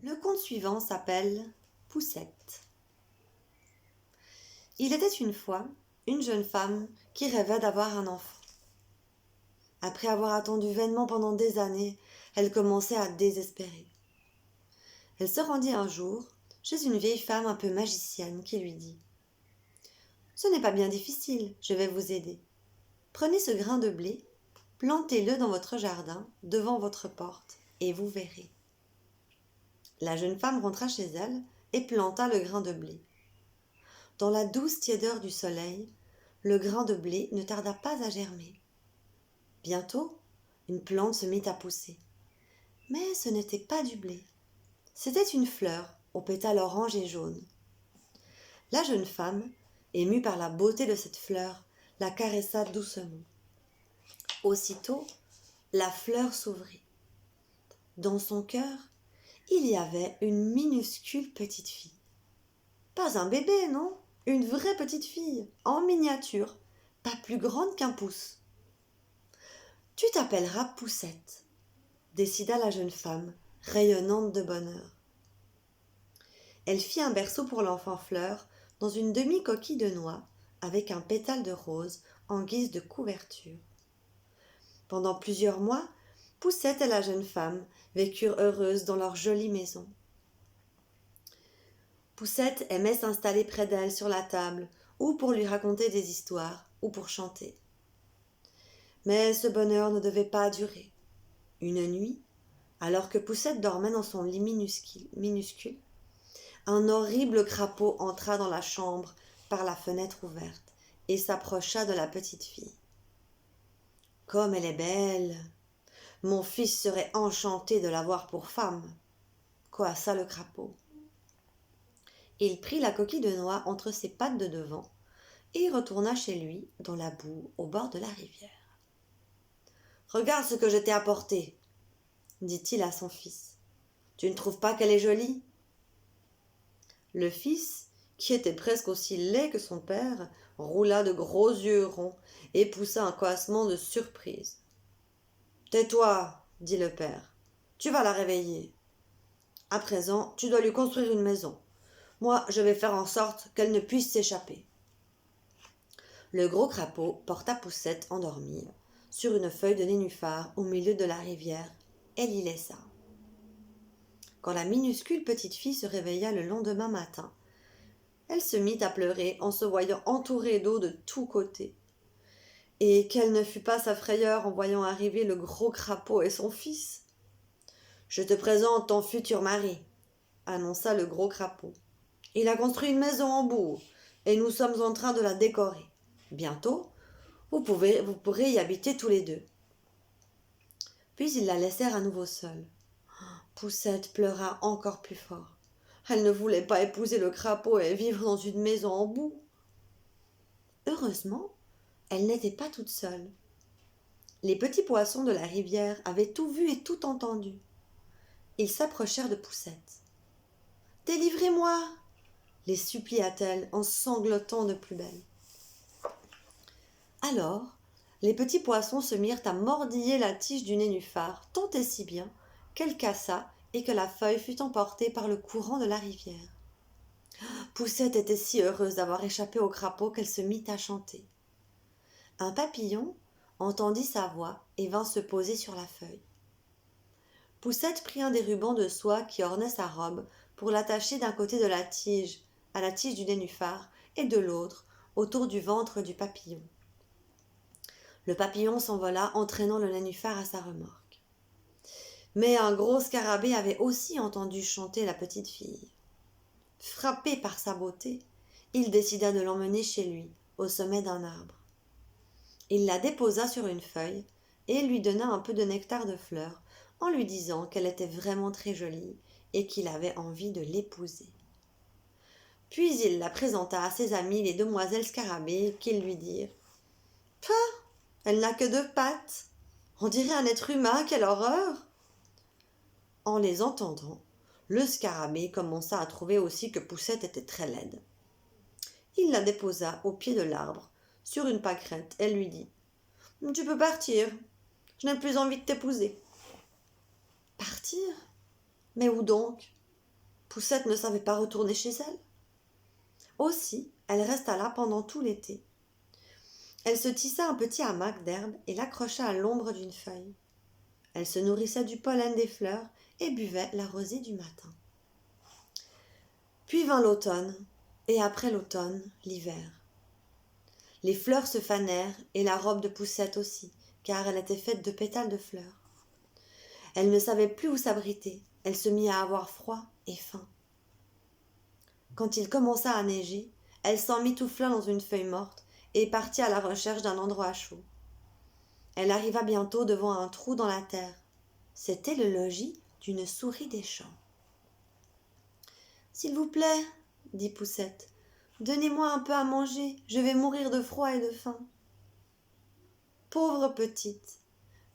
Le conte suivant s'appelle Poussette. Il était une fois une jeune femme qui rêvait d'avoir un enfant. Après avoir attendu vainement pendant des années, elle commençait à désespérer. Elle se rendit un jour chez une vieille femme un peu magicienne qui lui dit « Ce n'est pas bien difficile, je vais vous aider. Prenez ce grain de blé, plantez-le dans votre jardin, devant votre porte, et vous verrez. » La jeune femme rentra chez elle et planta le grain de blé. Dans la douce tiédeur du soleil, le grain de blé ne tarda pas à germer. Bientôt, une plante se mit à pousser. Mais ce n'était pas du blé. C'était une fleur aux pétales orange et jaune. La jeune femme, émue par la beauté de cette fleur, la caressa doucement. Aussitôt, la fleur s'ouvrit. Dans son cœur, il y avait une minuscule petite fille. Pas un bébé, non, une vraie petite fille, en miniature, pas plus grande qu'un pouce. « Tu t'appelleras Poussette, » décida la jeune femme, rayonnante de bonheur. Elle fit un berceau pour l'enfant fleur dans une demi-coquille de noix avec un pétale de rose en guise de couverture. Pendant plusieurs mois, Poussette et la jeune femme vécurent heureuses dans leur jolie maison. Poussette aimait s'installer près d'elle sur la table, ou pour lui raconter des histoires, ou pour chanter. Mais ce bonheur ne devait pas durer. Une nuit, alors que Poussette dormait dans son lit minuscule, un horrible crapaud entra dans la chambre par la fenêtre ouverte et s'approcha de la petite fille. « Comme elle est belle! Mon fils serait enchanté de l'avoir pour femme, » coassa le crapaud. Il prit la coquille de noix entre ses pattes de devant et retourna chez lui dans la boue au bord de la rivière. « Regarde ce que je t'ai apporté, » dit-il à son fils. « Tu ne trouves pas qu'elle est jolie ?» Le fils, qui était presque aussi laid que son père, roula de gros yeux ronds et poussa un coassement de surprise. « Tais-toi, dit le père, tu vas la réveiller. À présent, tu dois lui construire une maison. Moi, je vais faire en sorte qu'elle ne puisse s'échapper. » Le gros crapaud porta Poussette endormie sur une feuille de nénuphar au milieu de la rivière et l'y laissa. Quand la minuscule petite fille se réveilla le lendemain matin, elle se mit à pleurer en se voyant entourée d'eau de tous côtés. Et quelle ne fut pas sa frayeur en voyant arriver le gros crapaud et son fils. « Je te présente ton futur mari, » annonça le gros crapaud. « Il a construit une maison en boue et nous sommes en train de la décorer. Bientôt, vous pourrez y habiter tous les deux. » Puis ils la laissèrent à nouveau seule. Poussette pleura encore plus fort. Elle ne voulait pas épouser le crapaud et vivre dans une maison en boue. Heureusement, elle n'était pas toute seule. Les petits poissons de la rivière avaient tout vu et tout entendu. Ils s'approchèrent de Poussette. « Délivrez-moi » les supplia-t-elle en sanglotant de plus belle. Alors, les petits poissons se mirent à mordiller la tige du nénuphar tant et si bien qu'elle cassa et que la feuille fut emportée par le courant de la rivière. Poussette était si heureuse d'avoir échappé au crapaud qu'elle se mit à chanter. Un papillon entendit sa voix et vint se poser sur la feuille. Poussette prit un des rubans de soie qui ornait sa robe pour l'attacher d'un côté de la tige à la tige du nénuphar et de l'autre autour du ventre du papillon. Le papillon s'envola entraînant le nénuphar à sa remorque. Mais un gros scarabée avait aussi entendu chanter la petite fille. Frappé par sa beauté, il décida de l'emmener chez lui, au sommet d'un arbre. Il la déposa sur une feuille et lui donna un peu de nectar de fleurs en lui disant qu'elle était vraiment très jolie et qu'il avait envie de l'épouser. Puis il la présenta à ses amis les demoiselles scarabées qui lui dirent « Pah, elle n'a que 2 pattes. On dirait un être humain, quelle horreur !» En les entendant, le scarabée commença à trouver aussi que Poussette était très laide. Il la déposa au pied de l'arbre, sur une pâquerette, et lui dit « Tu peux partir, je n'ai plus envie de t'épouser. » « Partir ? Mais où donc ? Poussette ne savait pas retourner chez elle. Aussi, elle resta là pendant tout l'été. Elle se tissa un petit hamac d'herbe et l'accrocha à l'ombre d'une feuille. Elle se nourrissait du pollen des fleurs et buvait la rosée du matin. Puis vint l'automne, et après l'automne, l'hiver. Les fleurs se fanèrent, et la robe de Poussette aussi, car elle était faite de pétales de fleurs. Elle ne savait plus où s'abriter, elle se mit à avoir froid et faim. Quand il commença à neiger, elle s'emmitoufla dans une feuille morte et partit à la recherche d'un endroit chaud. Elle arriva bientôt devant un trou dans la terre. C'était le logis d'une souris des champs. « S'il vous plaît, dit Poussette, donnez-moi un peu à manger, je vais mourir de froid et de faim. »« Pauvre petite,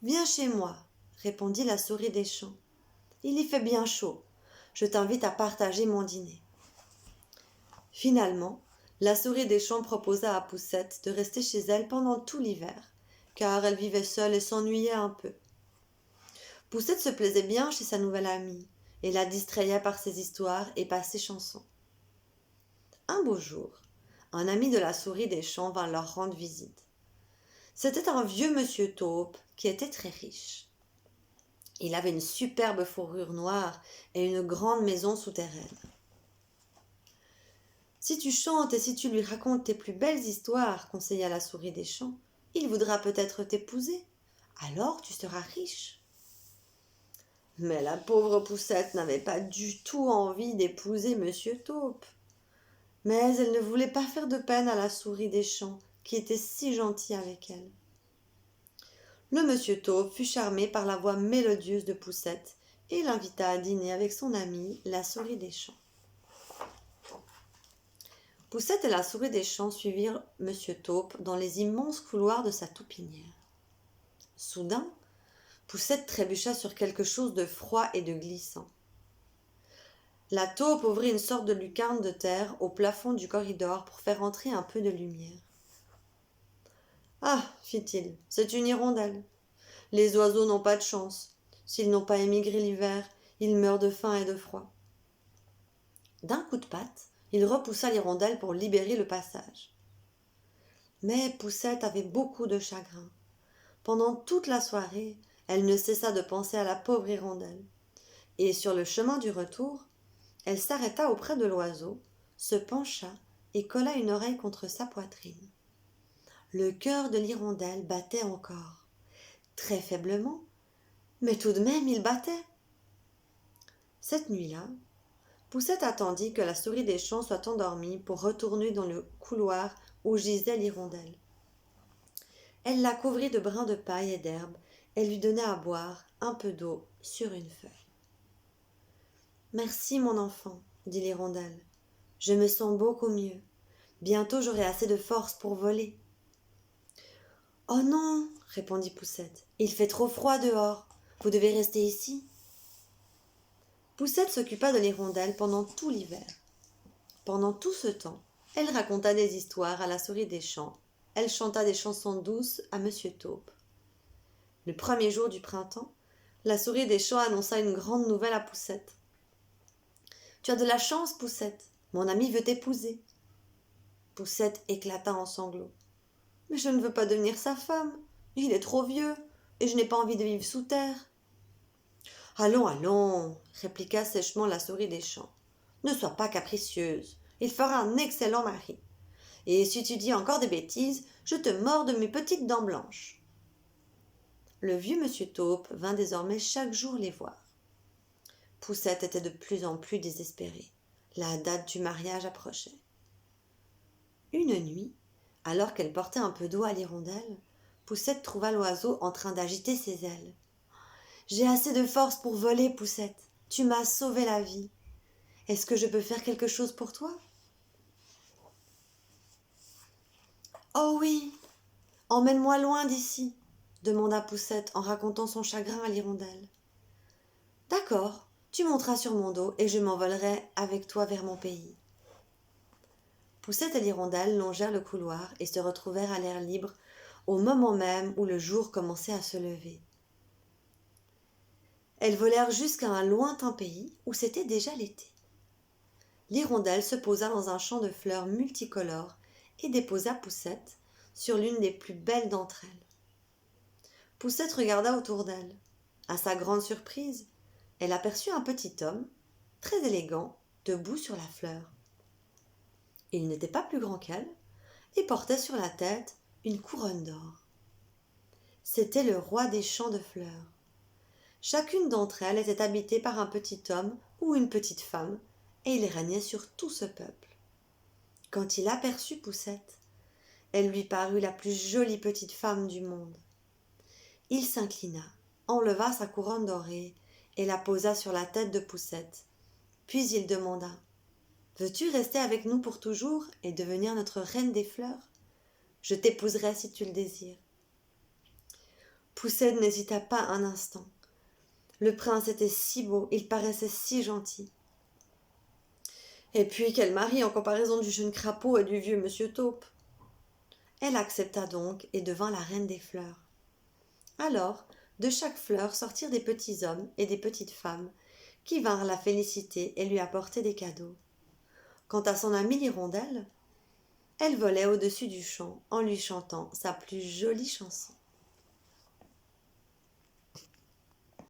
viens chez moi, répondit la souris des champs. Il y fait bien chaud, je t'invite à partager mon dîner. » Finalement, la souris des champs proposa à Poussette de rester chez elle pendant tout l'hiver, car elle vivait seule et s'ennuyait un peu. Poussette se plaisait bien chez sa nouvelle amie, et la distrayait par ses histoires et par ses chansons. Un beau jour, un ami de la souris des champs vint leur rendre visite. C'était un vieux monsieur taupe qui était très riche. Il avait une superbe fourrure noire et une grande maison souterraine. « Si tu chantes et si tu lui racontes tes plus belles histoires, conseilla la souris des champs, il voudra peut-être t'épouser. Alors tu seras riche. » Mais la pauvre Poussette n'avait pas du tout envie d'épouser monsieur Taupe. Mais elle ne voulait pas faire de peine à la souris des champs, qui était si gentil avec elle. Le monsieur Taupe fut charmé par la voix mélodieuse de Poussette et l'invita à dîner avec son amie, la souris des champs. Poussette et la souris des champs suivirent monsieur Taupe dans les immenses couloirs de sa taupinière. Soudain, Poussette trébucha sur quelque chose de froid et de glissant. La taupe ouvrit une sorte de lucarne de terre au plafond du corridor pour faire entrer un peu de lumière. « Ah, fit-il, c'est une hirondelle. Les oiseaux n'ont pas de chance. S'ils n'ont pas émigré l'hiver, ils meurent de faim et de froid. » D'un coup de patte, il repoussa l'hirondelle pour libérer le passage. Mais Poussette avait beaucoup de chagrin. Pendant toute la soirée, elle ne cessa de penser à la pauvre hirondelle. Et sur le chemin du retour, elle s'arrêta auprès de l'oiseau, se pencha et colla une oreille contre sa poitrine. Le cœur de l'hirondelle battait encore, très faiblement, mais tout de même il battait. Cette nuit-là, Poussette attendit que la souris des champs soit endormie pour retourner dans le couloir où gisait l'hirondelle. Elle la couvrit de brins de paille et d'herbe et lui donna à boire un peu d'eau sur une feuille. « Merci, mon enfant, dit l'hirondelle. Je me sens beaucoup mieux. Bientôt j'aurai assez de force pour voler. »« Oh non, répondit Poussette, il fait trop froid dehors. Vous devez rester ici. » Poussette s'occupa de l'hirondelle pendant tout l'hiver. Pendant tout ce temps, elle raconta des histoires à la souris des champs. Elle chanta des chansons douces à monsieur Taupe. Le premier jour du printemps, la souris des champs annonça une grande nouvelle à Poussette. « Tu as de la chance, Poussette. Mon ami veut t'épouser. » Poussette éclata en sanglots. « Mais je ne veux pas devenir sa femme. Il est trop vieux et je n'ai pas envie de vivre sous terre. »« Allons, allons, répliqua sèchement la souris des champs. Ne sois pas capricieuse. Il fera un excellent mari. Et si tu dis encore des bêtises, je te mords de mes petites dents blanches. » Le vieux monsieur Taupe vint désormais chaque jour les voir. Poussette était de plus en plus désespérée. La date du mariage approchait. Une nuit, alors qu'elle portait un peu d'eau à l'hirondelle, Poussette trouva l'oiseau en train d'agiter ses ailes. « J'ai assez de force pour voler, Poussette. Tu m'as sauvé la vie. Est-ce que je peux faire quelque chose pour toi ? » « Oh oui, emmène-moi loin d'ici, » demanda Poussette en racontant son chagrin à l'hirondelle. « D'accord, tu monteras sur mon dos et je m'envolerai avec toi vers mon pays. » Poussette et l'hirondelle longèrent le couloir et se retrouvèrent à l'air libre au moment même où le jour commençait à se lever. Elles volèrent jusqu'à un lointain pays où c'était déjà l'été. l'hirondelle se posa dans un champ de fleurs multicolores et déposa Poussette sur l'une des plus belles d'entre elles. Poussette regarda autour d'elle. À sa grande surprise, elle aperçut un petit homme, très élégant, debout sur la fleur. Il n'était pas plus grand qu'elle et portait sur la tête une couronne d'or. C'était le roi des champs de fleurs. Chacune d'entre elles était habitée par un petit homme ou une petite femme, et il régnait sur tout ce peuple. Quand il aperçut Poussette, elle lui parut la plus jolie petite femme du monde. Il s'inclina, enleva sa couronne dorée et la posa sur la tête de Poussette. Puis il demanda : « Veux-tu rester avec nous pour toujours et devenir notre reine des fleurs ? Je t'épouserai si tu le désires. » Poussette n'hésita pas un instant. Le prince était si beau, il paraissait si gentil. Et puis quel mari en comparaison du jeune crapaud et du vieux monsieur taupe. Elle accepta donc et devint la reine des fleurs. Alors, de chaque fleur sortirent des petits hommes et des petites femmes qui vinrent la féliciter et lui apporter des cadeaux. Quant à son amie l'hirondelle, elle volait au-dessus du champ en lui chantant sa plus jolie chanson.